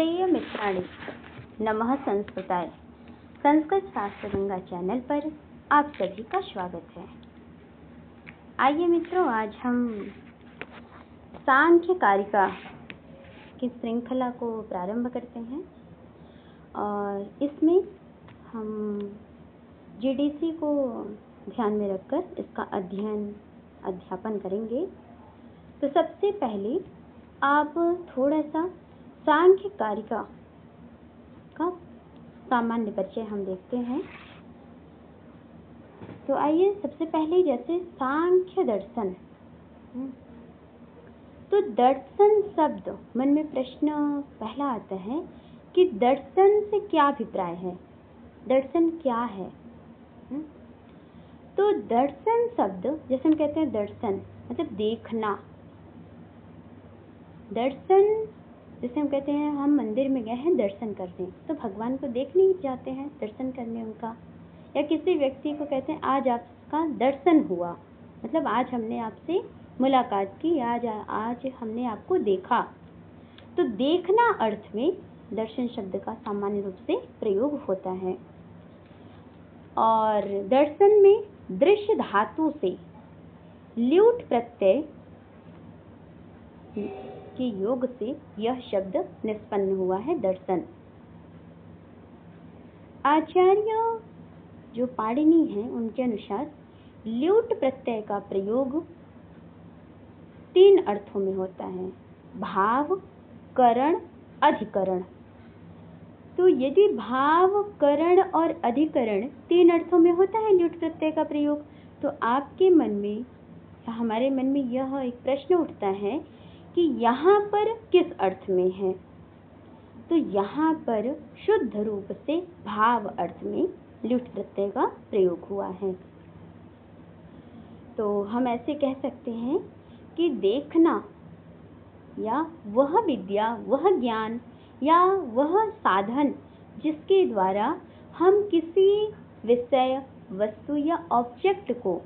प्रिय मित्राणि, नमः संस्कृताय। संस्कृत शास्त्र गंगा चैनल पर आप सभी का स्वागत है। आइए मित्रों, आज हम सांख्य कारिका की श्रृंखला को प्रारंभ करते हैं और इसमें हम जीडीसी को ध्यान में रखकर इसका अध्यापन करेंगे। तो सबसे पहले आप थोड़ा सा सांख्य कारिका का सामान्य परिचय हम देखते हैं। तो आइए, सबसे पहले जैसे सांख्य दर्शन, तो दर्शन शब्द मन में प्रश्न पहला आता है कि दर्शन से क्या अभिप्राय है, दर्शन क्या है। तो दर्शन शब्द जैसे हम कहते हैं दर्शन मतलब देखना। दर्शन जैसे हम कहते हैं हम मंदिर में गए हैं दर्शन करने, तो भगवान को देखने ही जाते हैं, दर्शन करने उनका। या किसी व्यक्ति को कहते हैं आज आपका दर्शन हुआ, मतलब आज हमने आपसे मुलाकात की, आज हमने आपको देखा। तो देखना अर्थ में दर्शन शब्द का सामान्य रूप से प्रयोग होता है। और दर्शन में दृश्य धातु से ल्यूट प्रत्यय के योग से यह शब्द निष्पन्न हुआ है, दर्शन। आचार्य जो पाणिनि हैं उनके अनुसार ल्यूट प्रत्यय का प्रयोग 3 अर्थों में होता है, भाव, करण, अधिकरण। तो यदि भाव, करण और अधिकरण 3 अर्थों में होता है ल्यूट प्रत्यय का प्रयोग, तो आपके मन में, हमारे मन में यह एक प्रश्न उठता है कि यहाँ पर किस अर्थ में है। तो यहाँ पर शुद्ध रूप से भाव अर्थ में ल्यूट प्रत्यय का प्रयोग हुआ है। तो हम ऐसे कह सकते हैं कि देखना या वह विद्या, वह ज्ञान या वह साधन जिसके द्वारा हम किसी विषय, वस्तु या ऑब्जेक्ट को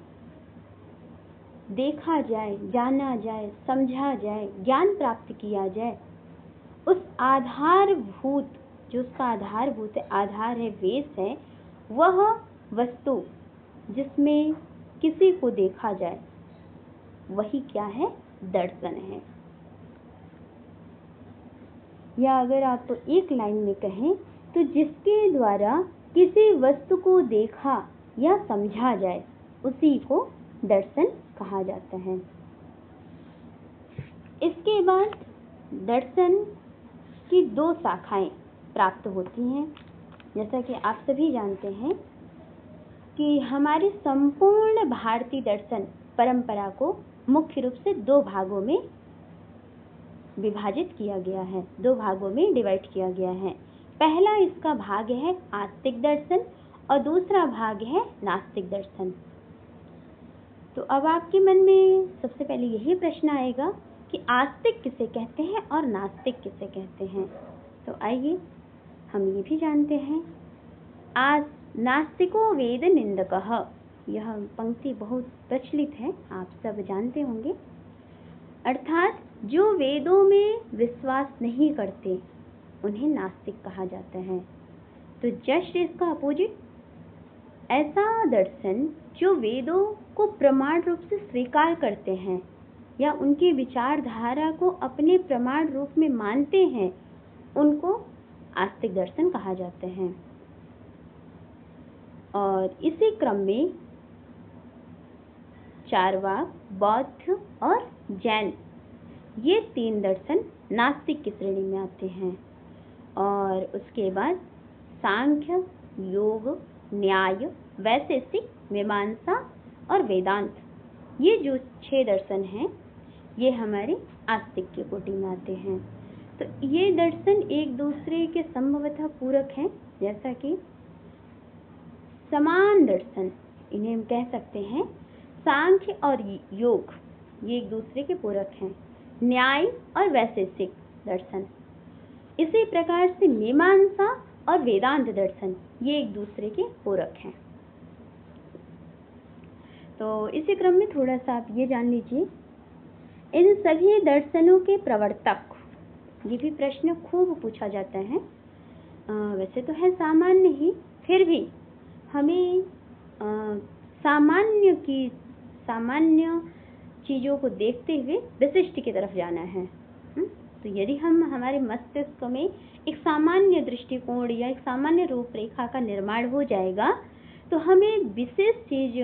देखा जाए, जाना जाए, समझा जाए, ज्ञान प्राप्त किया जाए, उस आधारभूत, जो उसका आधारभूत है, आधार है, बेस है, वह वस्तु जिसमें किसी को देखा जाए, वही क्या है, दर्शन है। या अगर आप एक लाइन में कहें तो जिसके द्वारा किसी वस्तु को देखा या समझा जाए, उसी को दर्शन कहा जाता है। इसके बाद दर्शन की 2 शाखाएं प्राप्त होती हैं। जैसा कि आप सभी जानते हैं कि हमारे संपूर्ण भारतीय दर्शन परंपरा को मुख्य रूप से 2 भागों में विभाजित किया गया है, 2 भागों में डिवाइड किया गया है। पहला इसका भाग है आस्तिक दर्शन और दूसरा भाग है नास्तिक दर्शन। तो अब आपके मन में सबसे पहले यही प्रश्न आएगा कि आस्तिक किसे कहते हैं और नास्तिक किसे कहते हैं। तो आइए हम ये भी जानते हैं, नास्तिको वेद निंदकः, यह पंक्ति बहुत प्रचलित है, आप सब जानते होंगे। अर्थात जो वेदों में विश्वास नहीं करते उन्हें नास्तिक कहा जाता है। तो जस्ट इसका अपोजिट, ऐसा दर्शन जो वेदों को प्रमाण रूप से स्वीकार करते हैं या उनकी विचारधारा को अपने प्रमाण रूप में मानते हैं, उनको आस्तिक दर्शन कहा जाता है। और इसी क्रम में चारवाक, बौद्ध और जैन, ये 3 दर्शन नास्तिक की श्रेणी में आते हैं। और उसके बाद सांख्य, योग, न्याय, वैशेषिक, मीमांसा और वेदांत, ये जो 6 दर्शन हैं, ये हमारे आस्तिक की कोटि में आते हैं। तो ये दर्शन एक दूसरे के संभवतः पूरक हैं, जैसा कि समान दर्शन, इन्हें हम कह सकते हैं सांख्य और योग, ये एक दूसरे के पूरक हैं। न्याय और वैशेषिक दर्शन, इसी प्रकार से मीमांसा और वेदांत दर्शन, ये एक दूसरे के पूरक हैं। तो इसी क्रम में थोड़ा सा आप ये जान लीजिए, इन सभी दर्शनों के प्रवर्तक ये भी प्रश्न खूब पूछा जाता है। वैसे तो है सामान्य ही, फिर भी हमें सामान्य चीज़ों को देखते हुए विशिष्ट की तरफ जाना है। तो यदि हम हमारे मस्तिष्क में एक सामान्य दृष्टिकोण या एक सामान्य रूपरेखा का निर्माण हो जाएगा तो हमें विशेष चीज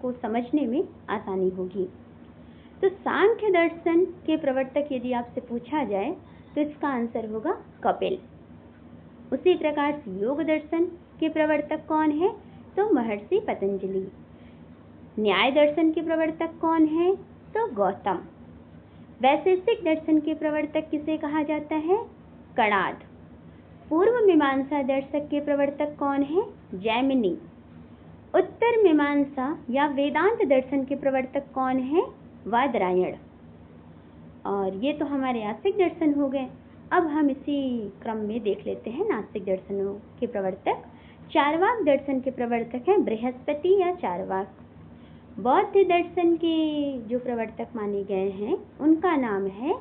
को समझने में आसानी होगी। तो सांख्य दर्शन के प्रवर्तक यदि आपसे पूछा जाए तो इसका आंसर होगा कपिल। उसी प्रकार से योग दर्शन के प्रवर्तक कौन है? तो महर्षि पतंजलि। न्याय दर्शन के प्रवर्तक कौन है? तो गौतम। वैशेषिक दर्शन के प्रवर्तक किसे कहा जाता है? कणाद। पूर्व मीमांसा दर्शक के प्रवर्तक कौन है? जैमिनी। उत्तर मीमांसा या वेदांत दर्शन के प्रवर्तक कौन है? वादरायण। और ये तो हमारे आस्तिक दर्शन हो गए। अब हम इसी क्रम में देख लेते हैं नास्तिक दर्शनों के प्रवर्तक। चार्वाक दर्शन के प्रवर्तक हैं बृहस्पति या चार्वाक। बौद्ध दर्शन के जो प्रवर्तक माने गए हैं उनका नाम है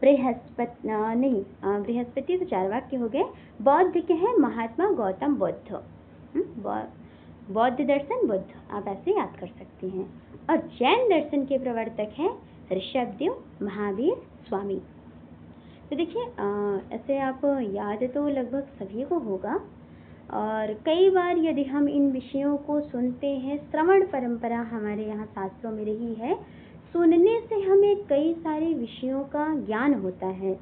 बृहस्पति तो चार्वाक के हो गए। बौद्ध के हैं महात्मा गौतम बुद्ध। बौद्ध दर्शन बुद्ध, आप ऐसे याद कर सकते हैं। और जैन दर्शन के प्रवर्तक हैं ऋषभदेव, महावीर, स्वामी। तो देखिए ऐसे आप याद तो लगभग सभी को होगा। और कई बार यदि हम इन विषयों को सुनते हैं, श्रवण परंपरा हमारे यहाँ शास्त्रों में रही है, सुनने से हमें कई सारे विषयों का ज्ञान होता है।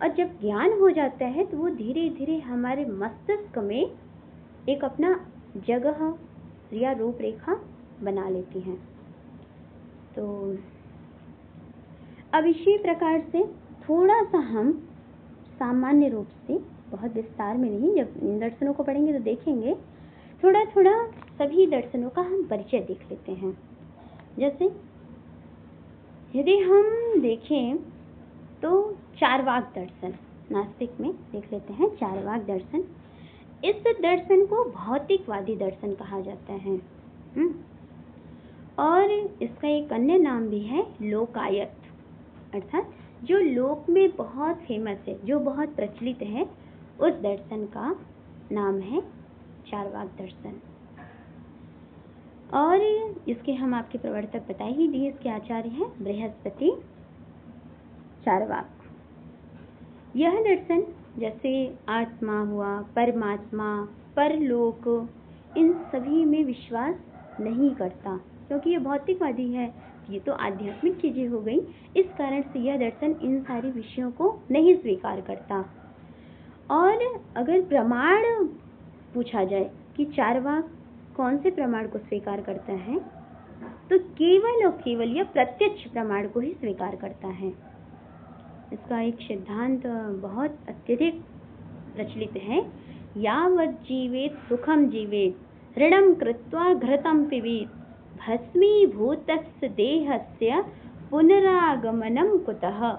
और जब ज्ञान हो जाता है तो वो धीरे धीरे हमारे मस्तिष्क में एक अपना जगह या रूपरेखा बना लेती हैं। तो अब इसी प्रकार से थोड़ा सा हम सामान्य रूप से, बहुत विस्तार में नहीं, जब इन दर्शनों को पढ़ेंगे तो देखेंगे, थोड़ा थोड़ा सभी दर्शनों का हम परिचय देख लेते हैं। जैसे यदि हम देखें तो चार्वाक दर्शन, नास्तिक में देख लेते हैं चार्वाक दर्शन। इस दर्शन को भौतिकवादी दर्शन कहा जाता है। और इसका एक अन्य नाम भी है लोकायत, अर्थात जो लोक में बहुत फेमस है, जो बहुत प्रचलित है, उस दर्शन का नाम है चार्वाक दर्शन। और इसके हम आपके प्रवर्तक बता ही दिए, इसके आचार्य हैं बृहस्पति, चार्वाक। यह दर्शन जैसे आत्मा हुआ, परमात्मा, परलोक, इन सभी में विश्वास नहीं करता, क्योंकि ये भौतिकवादी है, ये तो आध्यात्मिक चीजें हो गई। इस कारण से यह दर्शन इन सारी विषयों को नहीं स्वीकार करता। और अगर प्रमाण पूछा जाए कि चार्वाक कौन से प्रमाण को स्वीकार करता है, तो केवल और केवल यह प्रत्यक्ष प्रमाण को ही स्वीकार करता है। इसका एक सिद्धांत बहुत अत्यधिक प्रचलित है, यावत् जीवेत सुखम जीवेत ऋणम कृत्वा घृतम पिबेत भस्मीभूतस्य देहस्य पुनरागमनम कुतः।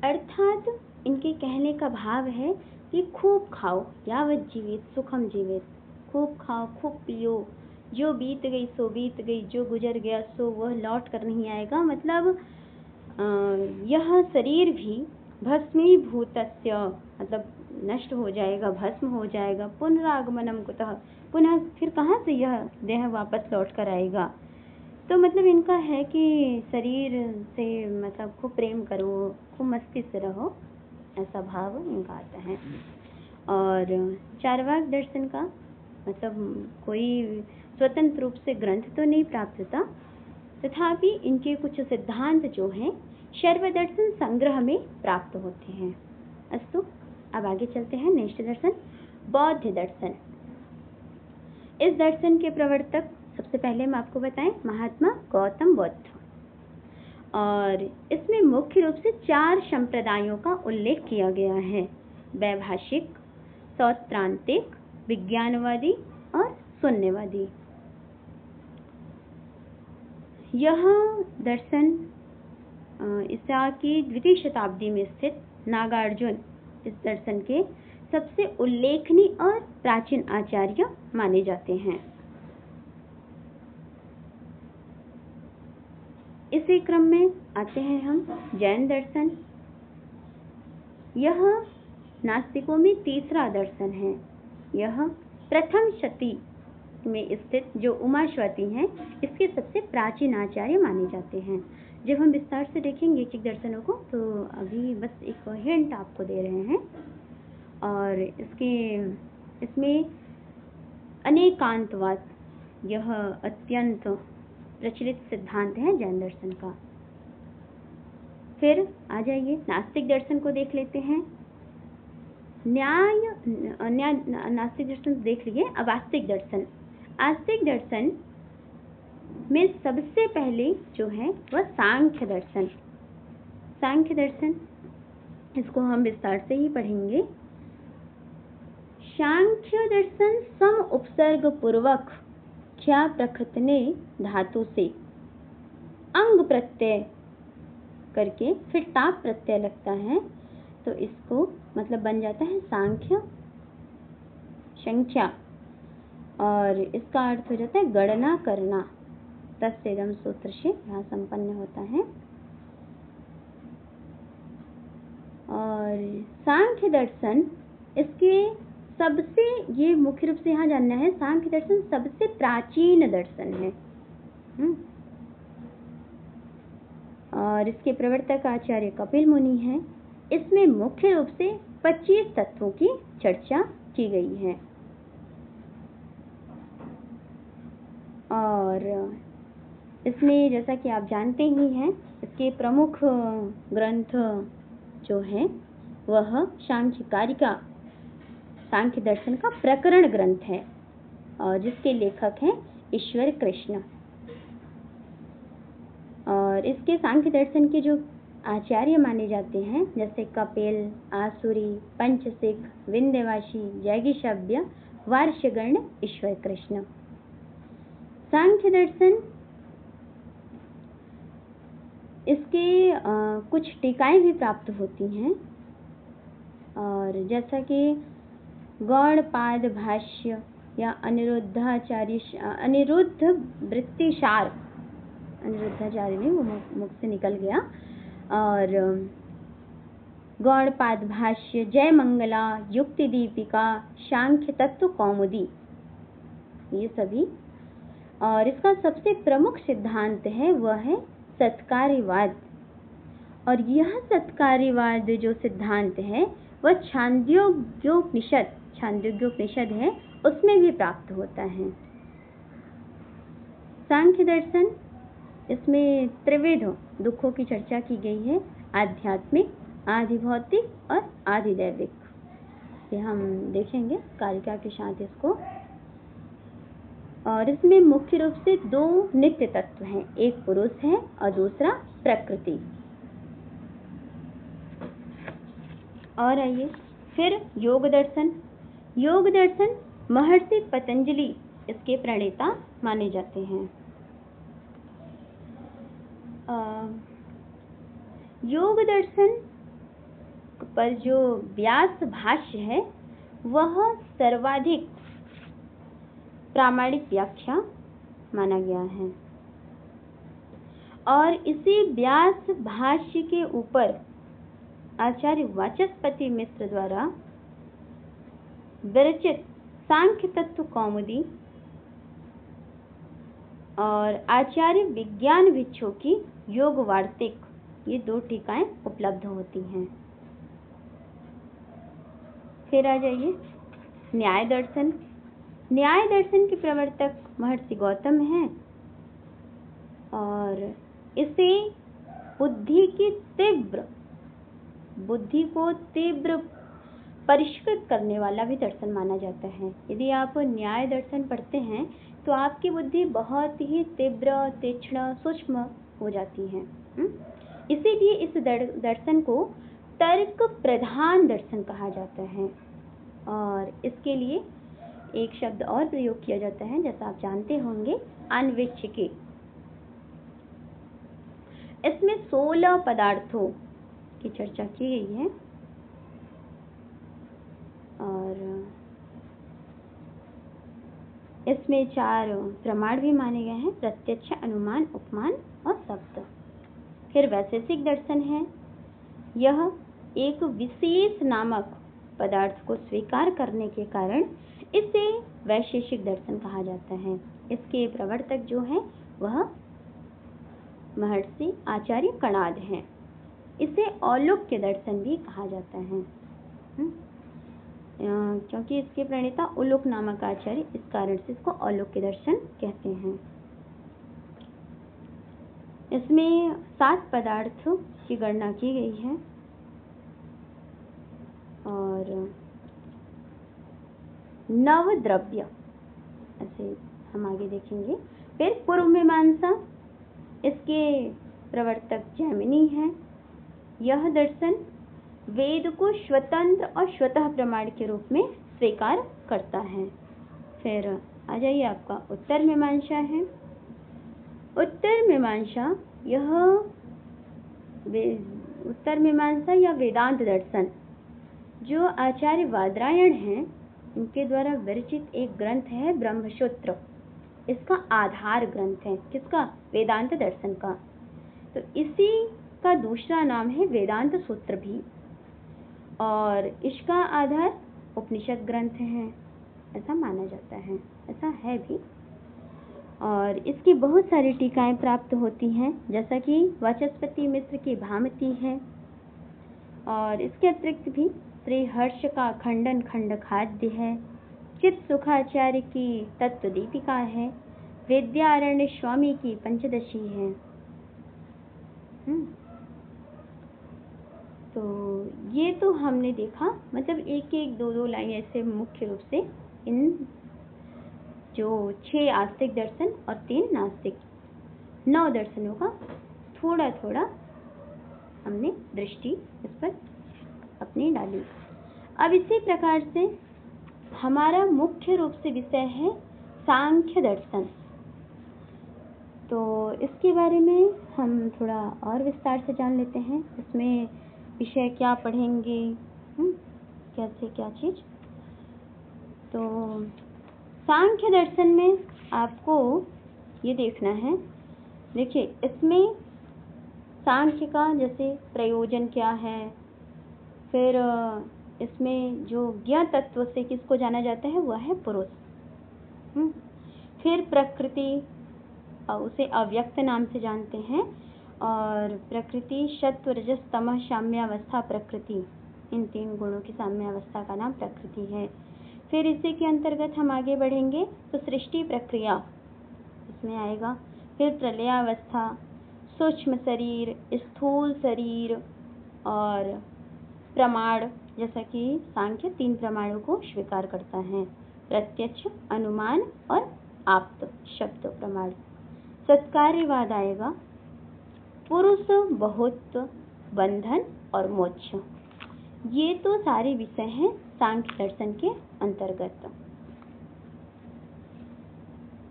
अर्थात इनके कहने का भाव है कि खूब खाओ, यावत् जीवेत सुखम जीवेत, खूब खाओ, खूब पियो, जो बीत गई सो बीत गई, जो गुजर गया सो वह लौट कर नहीं आएगा। मतलब यह शरीर भी भस्मीभूतस्य, मतलब नष्ट हो जाएगा, भस्म हो जाएगा, पुनरागमनम कुतः, पुनः फिर कहाँ से यह देह वापस लौट कर आएगा। तो मतलब इनका है कि शरीर से मतलब खूब प्रेम करो, खूब मस्ती से रहो, ऐसा भाव इनका आता है। और चार्वाक दर्शन का मतलब कोई स्वतंत्र रूप से ग्रंथ तो नहीं प्राप्त था, तथापि इनके कुछ सिद्धांत जो हैं सर्वदर्शन संग्रह में प्राप्त होते हैं। अस्तु, अब आगे चलते हैं। नेक्स्ट दर्शन बौद्ध दर्शन। इस दर्शन के प्रवर्तक सबसे पहले हम आपको बताएं महात्मा गौतम बुद्ध। और इसमें मुख्य रूप से 4 संप्रदायों का उल्लेख किया गया है: वैभाषिक, सौत्रांतिक, विज्ञानवादी और शून्यवादी। यह दर्शन ईसा की 2वीं शताब्दी में स्थित नागार्जुन इस दर्शन के सबसे उल्लेखनीय और प्राचीन आचार्य माने जाते हैं। इसी क्रम में आते हैं हम जैन दर्शन। यह नास्तिकों में तीसरा दर्शन है। यह प्रथम शती में स्थित जो उमाश्वती हैं, इसके सबसे प्राचीन आचार्य माने जाते हैं। जब हम विस्तार से देखेंगे एक दर्शनों को, तो अभी बस एक हिंट आपको दे रहे हैं। और इसमें अनेकांतवाद यह अत्यंत प्रचलित सिद्धांत है जैन दर्शन का। फिर आ जाइए नास्तिक दर्शन को देख लेते हैं। नास्तिक दर्शन देख लिए। अब आस्तिक दर्शन। आस्तिक दर्शन में सबसे पहले जो है वह सांख्य दर्शन। सांख्य दर्शन, इसको हम विस्तार से ही पढ़ेंगे। सांख्य दर्शन सम उपसर्ग पूर्वक ख्या प्रकृतने धातु से अंग प्रत्यय करके फिर टाप प्रत्यय लगता है, तो इसको मतलब बन जाता है सांख्य संख्या, और इसका अर्थ हो जाता है गणना करना। तस्सेदम सूत्र से यहाँ संपन्न होता है। और सांख्य दर्शन इसके सबसे, ये मुख्य रूप से यहाँ जानना है, सांख्य दर्शन सबसे प्राचीन दर्शन है। और इसके प्रवर्तक आचार्य कपिल मुनि हैं। इसमें मुख्य रूप से 25 तत्वों की चर्चा की गई है। और इसमें जैसा कि आप जानते ही हैं, इसके प्रमुख ग्रंथ जो है वह सांख्य कारिका, सांख्य दर्शन का प्रकरण ग्रंथ है, और जिसके लेखक हैं ईश्वर कृष्ण। और इसके सांख्य दर्शन के जो आचार्य माने जाते हैं, जैसे कपिल, आसुरी, पंचसिक, विंध्यवासी, जैगिशव्य, वार्ष्यगर्ण, ईश्वर कृष्ण। सांख्य दर्शन, इसके कुछ टीकाएं भी प्राप्त होती हैं। और जैसा कि गौड़पाद भाष्य या अनिरुद्धाचार्य, अनिरुद्ध वृत्तिसार, अनिरुद्धाचार्य नहीं, वो मुख से निकल गया। और गौड़पाद भाष्य, जय मंगला, युक्ति दीपिका, सांख्य तत्व कौमुदी, ये सभी। और इसका सबसे प्रमुख सिद्धांत है वह है सत्कार्यवाद। और यह सत्कार्यवाद जो सिद्धांत है वह छांदोग्योपनिषद है, उसमें भी प्राप्त होता है। सांख्य दर्शन, इसमें त्रिविध दुखों की चर्चा की गई है, आध्यात्मिक, आधिभौतिक और आधिदैविक। ये हम देखेंगे कारिका के साथ इसको। और इसमें मुख्य रूप से 2 नित्य तत्व हैं, एक पुरुष है और दूसरा प्रकृति। और आइए फिर योग दर्शन। योग दर्शन महर्षि पतंजलि इसके प्रणेता माने जाते हैं। योग दर्शन पर जो व्यास भाष्य है वह सर्वाधिक प्रामाणिक व्याख्या माना गया है। और इसी व्यास भाष्य के ऊपर आचार्य वाचस्पति मिश्र द्वारा विरचित सांख्य तत्व कौमुदी और आचार्य विज्ञान भिक्षु की योग वार्तिक, ये 2 टीकाएं उपलब्ध होती हैं। फिर आ जाइए न्याय दर्शन। न्याय दर्शन के प्रवर्तक महर्षि गौतम हैं। और इसे बुद्धि को तीव्र परिष्कृत करने वाला भी दर्शन माना जाता है। यदि आप न्याय दर्शन पढ़ते हैं तो आपकी बुद्धि बहुत ही तीव्र, तीक्ष्ण, सूक्ष्म हो जाती है। इसीलिए इस दर्शन को तर्क प्रधान दर्शन कहा जाता है। और इसके लिए एक शब्द और प्रयोग किया जाता है, जैसा आप जानते होंगे, अन्वेक्षिके। इसमें 16 पदार्थों की चर्चा की गई है। और इसमें 4 प्रमाण भी माने गए हैं, प्रत्यक्ष, अनुमान, उपमान और शब्द। फिर वैशेषिक दर्शन है, यह एक विशेष नामक पदार्थ को स्वीकार करने के कारण इसे वैशेषिक दर्शन कहा जाता है। इसके प्रवर्तक जो हैं वह महर्षि आचार्य कणाद हैं। इसे औलुक्य दर्शन भी कहा जाता है, क्योंकि इसके प्रणेता उलुक नामक आचार्य, इस कारण से इसको औलुक्य दर्शन कहते हैं। इसमें 7 पदार्थ की गणना की गई है और 9 द्रव्य, ऐसे हम आगे देखेंगे। फिर पूर्व मीमांसा, इसके प्रवर्तक जैमिनी है। यह दर्शन वेद को स्वतंत्र और स्वतः प्रमाण के रूप में स्वीकार करता है। फिर आ जाइए, आपका उत्तर मीमांसा है। उत्तर मीमांसा, यह उत्तर मीमांसा या वेदांत दर्शन जो आचार्य वादरायण हैं इनके द्वारा विरचित एक ग्रंथ है ब्रह्मसूत्र। इसका आधार ग्रंथ है किसका? वेदांत दर्शन का। तो इसी का दूसरा नाम है वेदांत सूत्र भी, और इसका आधार उपनिषद ग्रंथ है, ऐसा माना जाता है, ऐसा है भी। और इसकी बहुत सारी टीकाएं प्राप्त होती हैं, जैसा कि वाचस्पति मिश्र की भामती है, और इसके अतिरिक्त भी श्री हर्ष का खंडन खंड खाद्य है, चित सुखाचार्य की तत्व दीपिका है, विद्यारण्य स्वामी की पंचदशी है। तो ये तो हमने देखा, मतलब एक एक 2-2 लाइन ऐसे मुख्य रूप से इन जो 6 आस्तिक दर्शन और 3 नास्तिक 9 दर्शनों का थोड़ा थोड़ा हमने दृष्टि इस पर अपनी डाली। अब इसी प्रकार से हमारा मुख्य रूप से विषय है सांख्य दर्शन। तो इसके बारे में हम थोड़ा और विस्तार से जान लेते हैं। इसमें विषय क्या पढ़ेंगे, कैसे क्या चीज। तो सांख्य दर्शन में आपको ये देखना है, देखिए इसमें सांख्य का जैसे प्रयोजन क्या है, फिर इसमें जो ज्ञ तत्व से किसको जाना जाता है वह है पुरुष। फिर प्रकृति, उसे अव्यक्त नाम से जानते हैं, और प्रकृति सत्व रजस तमः साम्यावस्था प्रकृति, इन 3 गुणों की साम्यावस्था का नाम प्रकृति है। फिर इसी के अंतर्गत हम आगे बढ़ेंगे तो सृष्टि प्रक्रिया इसमें आएगा, फिर प्रलयावस्था, सूक्ष्म शरीर, स्थूल शरीर और प्रमाण, जैसा कि सांख्य 3 प्रमाणों को स्वीकार करता है, प्रत्यक्ष, अनुमान और आप्त शब्द प्रमाण। सत्कार्यवाद आएगा, पुरुष बहुत, बंधन और मोक्ष। ये तो सारे विषय हैं सांख्य दर्शन के अंतर्गत।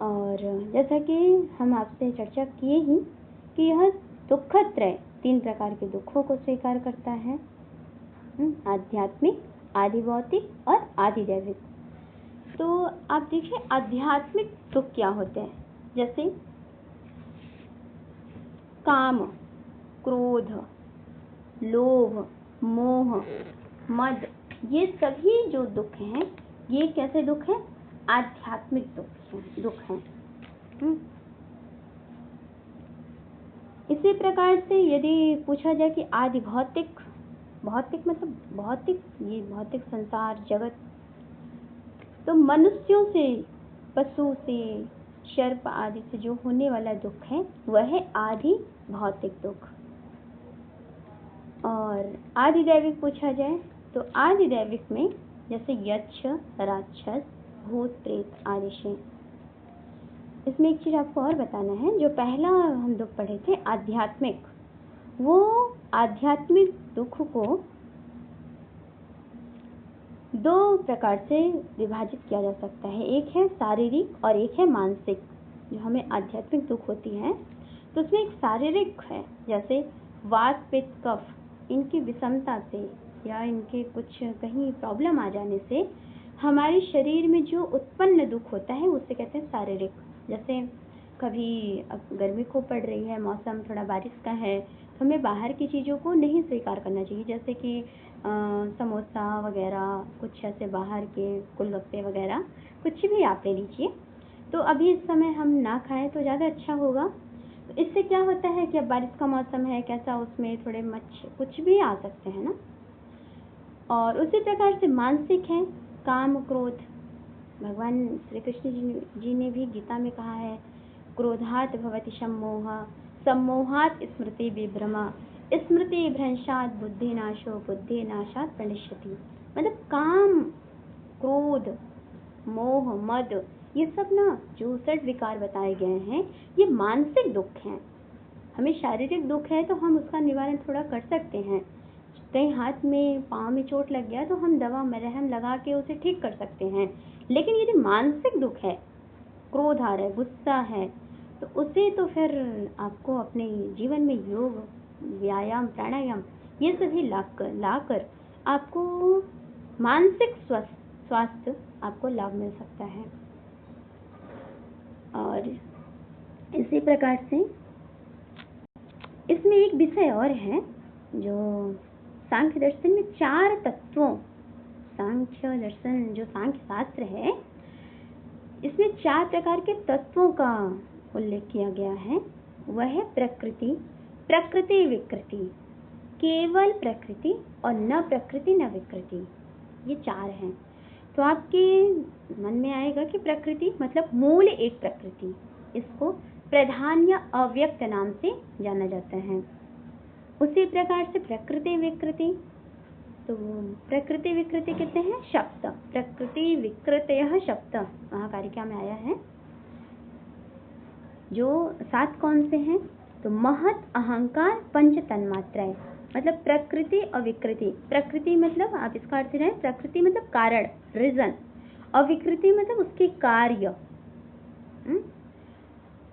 और जैसा कि हम आपसे चर्चा किए ही कि यह दुखत्रय 3 प्रकार के दुखों को स्वीकार करता है, आध्यात्मिक, आदि भौतिक और आदि दैविक। तो आप देखिए आध्यात्मिक दुख क्या होते हैं, जैसे काम, क्रोध, लोभ, मोह, मद, ये सभी जो दुख हैं ये कैसे दुख हैं? आध्यात्मिक दुख हैं। इसी प्रकार से यदि पूछा जाए कि आदि भौतिक, भौतिक मतलब भौतिक, ये भौतिक संसार जगत, तो मनुष्यों से, पशु से, सर्प आदि से जो होने वाला दुख है वह है आदि भौतिक दुख। और आदि दैविक पूछा जाए तो आदि दैविक में जैसे यक्ष, राक्षस, भूत, प्रेत आदि से। इसमें एक चीज आपको और बताना है, जो पहला हम दुख पढ़े थे आध्यात्मिक, वो आध्यात्मिक दुख को 2 प्रकार से विभाजित किया जा सकता है, एक है शारीरिक और एक है मानसिक। जो हमें आध्यात्मिक दुख होती है तो उसमें एक शारीरिक है, जैसे वात, पित्त, कफ, इनकी विषमता से या इनके कुछ कहीं प्रॉब्लम आ जाने से हमारे शरीर में जो उत्पन्न दुख होता है उसे कहते हैं शारीरिक। जैसे कभी अब गर्मी खूब पड़ रही है, मौसम थोड़ा बारिश का है, तो हमें बाहर की चीज़ों को नहीं स्वीकार करना चाहिए, जैसे कि समोसा वगैरह, कुछ ऐसे बाहर के गोलगप्पे वगैरह, कुछ भी आप ले लीजिए। तो अभी इस समय हम ना खाएं तो ज़्यादा अच्छा होगा। तो इससे क्या होता है कि अब बारिश का मौसम है, कैसा उसमें थोड़े मच्छर कुछ भी आ सकते हैं ना। और उसी प्रकार से मानसिक है काम क्रोध। भगवान श्री कृष्ण जी ने भी गीता में कहा है, क्रोधात भवति सम्मोह, सम्मोहात स्मृति विभ्रमा, स्मृति भ्रंशात बुद्धिनाशो, बुद्धिनाशात प्रणश्यति। मतलब काम क्रोध मोह मद, ये सब ना जो 6 विकार बताए गए हैं, ये मानसिक दुख हैं। हमें शारीरिक दुख है तो हम उसका निवारण थोड़ा कर सकते हैं, कहीं हाथ में पाँव में चोट लग गया तो हम दवा मरहम लगा के उसे ठीक कर सकते हैं। लेकिन यदि मानसिक दुख है, क्रोध आ रहा है, गुस्सा है, तो उसे तो फिर आपको अपने जीवन में योग, व्यायाम, प्राणायाम ये सभी लाकर आपको मानसिक स्वास्थ्य आपको लाभ मिल सकता है। और इसी प्रकार से इसमें एक विषय और है, जो सांख्य दर्शन में 4 तत्वों, सांख्य दर्शन जो सांख्य शास्त्र है, इसमें 4 प्रकार के तत्वों का उल्लेख किया गया है। वह है प्रकृति, प्रकृति विकृति, केवल प्रकृति और न प्रकृति न विकृति, ये 4 हैं। तो आपके मन में आएगा कि प्रकृति मतलब मूल एक प्रकृति, इसको प्रधान या अव्यक्त नाम से जाना जाता है। उसी प्रकार से प्रकृति विकृति, तो प्रकृति विकृति कहते हैं शब्द, प्रकृति विकृतयः शब्द महाकारिका में आया है। जो 7 कौन से हैं, तो महत, अहंकार, पंच तन्मात्राएं, मतलब प्रकृति और विकृति। प्रकृति मतलब आप इसका अर्थ लें, प्रकृति मतलब कारण, रीजन, और विकृति मतलब उसके कार्य।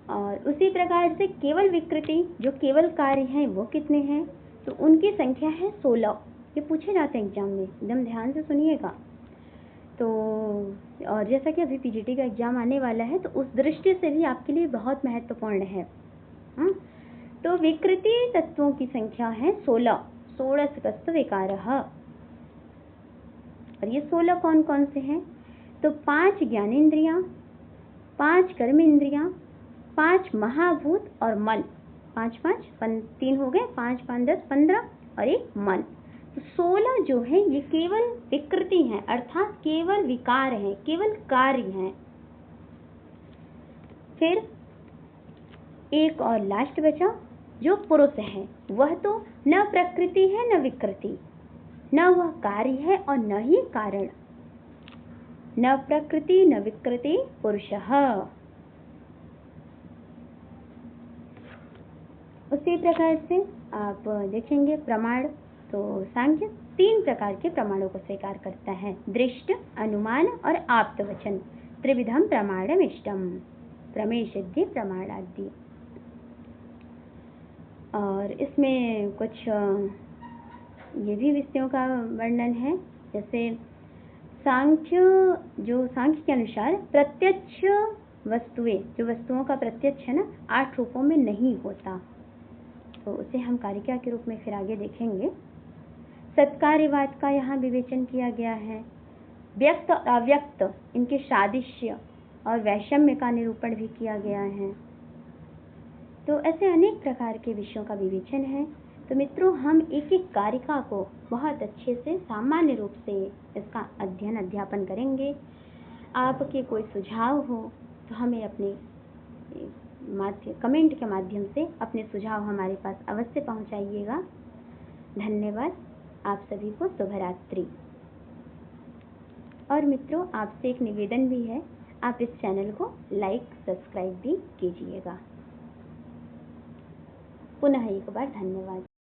और उसी प्रकार से केवल विकृति, जो केवल कार्य हैं वो कितने हैं, तो उनकी संख्या है 16। ये पूछे जाते हैं एग्जाम में, एकदम ध्यान से सुनिएगा। तो और जैसा कि अभी पीजीटी का एग्जाम आने वाला है, तो उस दृष्टि से भी आपके लिए बहुत महत्वपूर्ण है। तो विकृति तत्वों की संख्या है 16, 16 विकारः। और ये 16 कौन कौन से हैं, तो 5 ज्ञानेंद्रियां, 5 कर्म इंद्रियां, 5 महाभूत और मन। 5 5 3 हो गए, 5 5 10 15 और एक मन। तो 16 जो है ये केवल विकृति हैं, अर्थात केवल विकार हैं, केवल कार्य हैं। फिर एक और लास्ट बचा जो पुरुष है, वह तो न प्रकृति है न विकृति, न वह कार्य है और न ही कारण, न प्रकृति न विकृति पुरुषः। उसी प्रकार से आप देखेंगे प्रमाण, तो सांख्य 3 प्रकार के प्रमाणों को स्वीकार करता है, दृष्ट, अनुमान और आप्त वचन। त्रिविधम प्रमाणम इष्टम, प्रमेय सिद्धि प्रमाणादि। और इसमें कुछ ये भी विषयों का वर्णन है, जैसे जो सांख्य के अनुसार प्रत्यक्ष वस्तुएं, जो वस्तुओं का प्रत्यक्ष है ना, 8 रूपों में नहीं होता, तो उसे हम कारिका के रूप में फिर आगे देखेंगे। सत्कार्यवाद का यहाँ विवेचन किया गया है, व्यक्त और अव्यक्त इनके सादृश्य और वैषम्य का निरूपण भी किया गया है। तो ऐसे अनेक प्रकार के विषयों का विवेचन है। तो मित्रों, हम एक एक कारिका को बहुत अच्छे से सामान्य रूप से इसका अध्ययन करेंगे। आपके कोई सुझाव हो तो हमें अपने कमेंट के माध्यम से अपने सुझाव हमारे पास अवश्य पहुंचाइएगा। धन्यवाद। आप सभी को शुभ रात्रि। और मित्रों, आपसे एक निवेदन भी है, आप इस चैनल को लाइक सब्सक्राइब भी कीजिएगा। पुनः एक बार धन्यवाद।